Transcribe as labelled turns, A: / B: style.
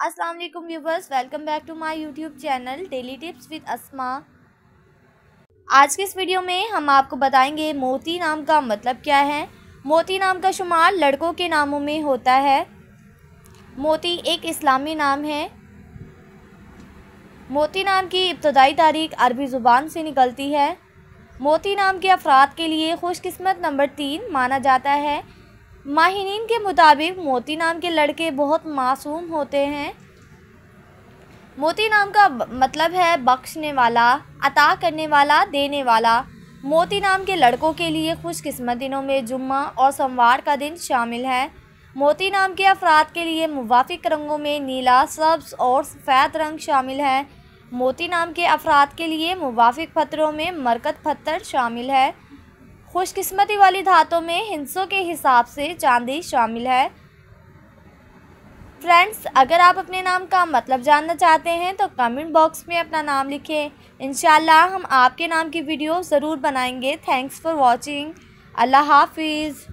A: अस्सलाम वालेकुम viewers, welcome back to my YouTube channel daily tips with Asma. आज के इस वीडियो में हम आपको बताएंगे मोती नाम का मतलब क्या है। मोती नाम का शुमार लड़कों के नामों में होता है। मोती एक इस्लामी नाम है। मोती नाम की इब्तदाई तारीख अरबी ज़ुबान से निकलती है। मोती नाम के अफराद के लिए खुशकिस्मत नंबर 3 माना जाता है। माहिरीन के मुताबिक मोती नाम के लड़के बहुत मासूम होते हैं। मोती नाम का मतलब है बख्शने वाला, अता करने वाला, देने वाला। मोती नाम के लड़कों के लिए खुशकिस्मत दिनों में जुम्मा और सोमवार का दिन शामिल है। मोती नाम के अफराद के लिए मुवाफिक रंगों में नीला, सब्ज़ और सफ़ेद रंग शामिल है। मोती नाम के अफराद के लिए मुवाफिक पत्थरों में मरकत पत्थर शामिल है। खुशकिस्मती वाली धातों में हिस्सों के हिसाब से चांदी शामिल है। फ्रेंड्स, अगर आप अपने नाम का मतलब जानना चाहते हैं तो कमेंट बॉक्स में अपना नाम लिखें। इंशाल्लाह हम आपके नाम की वीडियो ज़रूर बनाएंगे। Thanks for watching. अल्लाह हाफिज़।